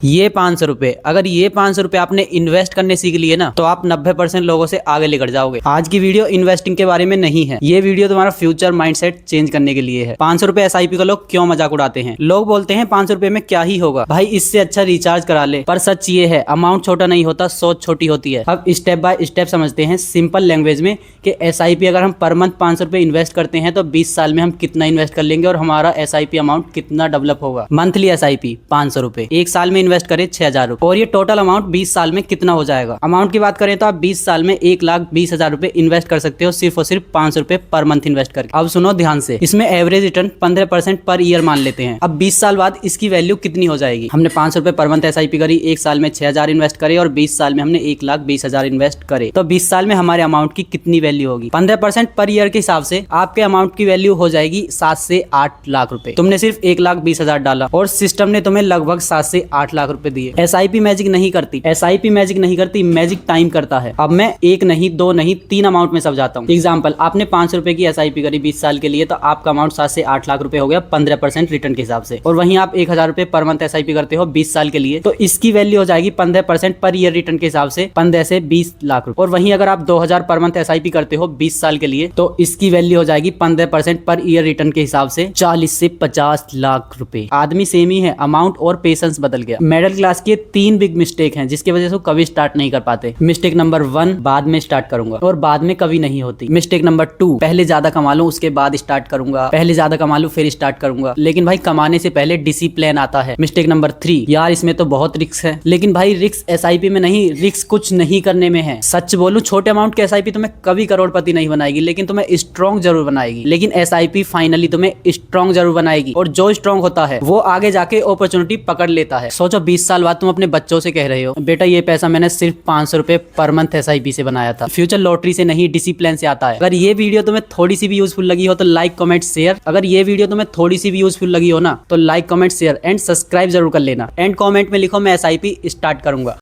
ये 500 रुपए, अगर ये 500 रुपए आपने इन्वेस्ट करने सीख लिए ना तो आप 90% लोगों से आगे लेकर जाओगे। आज की वीडियो इन्वेस्टिंग के बारे में नहीं है, ये वीडियो तुम्हारा फ्यूचर माइंडसेट चेंज करने के लिए है। 500 रुपए SIP का लोग क्यों मजाक उड़ाते हैं। लोग बोलते हैं 500 रुपए में क्या ही होगा भाई, इससे अच्छा रिचार्ज करा ले। पर सच ये है, अमाउंट छोटा नहीं होता, सोच छोटी होती है। अब स्टेप बाय स्टेप समझते हैं सिंपल लैंग्वेज में कि SIP अगर हम पर मंथ 500 रुपए इन्वेस्ट करते हैं तो 20 साल में हम कितना इन्वेस्ट कर लेंगे और हमारा SIP अमाउंट कितना डेवलप होगा। मंथली SIP 500 रुपए, एक साल में इन्वेस्ट करें 6000 रुपए और ये टोटल अमाउंट 20 साल में कितना हो जाएगा। अमाउंट की बात करें तो आप 20 साल में 1,20,000 रुपए इन्वेस्ट कर सकते हो, सिर्फ और सिर्फ 500 रुपए पर मंथ इन्वेस्ट करके। अब सुनो ध्यान से, इसमें एवरेज रिटर्न 15% पर ईयर मान लेते हैं। अब 20 साल बाद इसकी वैल्यू कितनी हो जाएगी। हमने 500 रुपए पर मंथ SIP करी, एक साल में 6000 इन्वेस्ट करे और 20 साल में हमने 1,20,000 इन्वेस्ट करे तो 20 साल में हमारे अमाउंट की कितनी वैल्यू होगी। 15% पर ईयर के हिसाब से आपके अमाउंट की वैल्यू हो जाएगी 7 से 8 लाख रुपए। तुमने सिर्फ 1,20,000 डाला और सिस्टम ने तुम्हें लगभग 7 से 8 लाख रुपए दिए। SIP मैजिक नहीं करती, SIP मैजिक नहीं करती, मैजिक टाइम करता है। अब मैं एक नहीं, दो नहीं, 3 अमाउंट में समझाता हूँ। एग्जाम्पल, आपने 500 रुपए की SIP करी 20 साल के लिए तो आपका अमाउंट 7 से 8 लाख रुपए हो गया 15% रिटर्न के हिसाब से। और वहीं आप 1,000 रुपए पर मंथ SIP करते हो 20 साल के लिए तो इसकी वैल्यू हो जाएगी 15% पर ईयर रिटर्न के हिसाब से 15 से 20 लाख रुपए। और वहीं अगर आप 2,000 पर मंथ SIP करते हो 20 साल के लिए तो इसकी वैल्यू हो जाएगी 15% पर ईयर रिटर्न के हिसाब से 40 से 50 लाख रुपए। आदमी सेम ही है, अमाउंट और पेशेंस बदल गया। मिडिल क्लास के 3 बिग मिस्टेक हैं जिसकी वजह से वो कभी स्टार्ट नहीं कर पाते। मिस्टेक नंबर 1, बाद में स्टार्ट करूंगा, और बाद में कभी नहीं होती। मिस्टेक नंबर 2, पहले ज्यादा कमा लूं उसके बाद स्टार्ट करूंगा, पहले ज्यादा कमा लूं फिर स्टार्ट करूंगा। लेकिन भाई कमाने से पहले डिसिप्लिन आता है। मिस्टेक नंबर 3, यार इसमें तो बहुत रिस्क है। लेकिन भाई रिस्क SIP में नहीं, रिस्क कुछ नहीं करने में है। सच बोलूं, छोटे अमाउंट के SIP तुम्हें कभी करोड़पति नहीं बनाएगी लेकिन तुम्हें स्ट्रॉन्ग जरूर बनाएगी। लेकिन SIP फाइनली तुम्हें स्ट्रॉन्ग जरूर बनाएगी और जो स्ट्रॉन्ग होता है वो आगे जाके अपॉर्चुनिटी पकड़ लेता है। सोचो 20 साल बाद तुम अपने बच्चों से कह रहे हो, बेटा ये पैसा मैंने सिर्फ 500 रुपए पर मंथ SIP से बनाया था। फ्यूचर लॉटरी से नहीं, डिसिप्लिन से आता है। अगर ये वीडियो तुम्हें थोड़ी सी भी यूजफुल लगी हो तो लाइक कमेंट शेयर। अगर ये वीडियो तुम्हें थोड़ी सी भी यूजफुल लगी हो ना तो like comment share and subscribe जरूर कर लेना। एंड कमेंट में लिखो मैं SIP स्टार्ट करूंगा।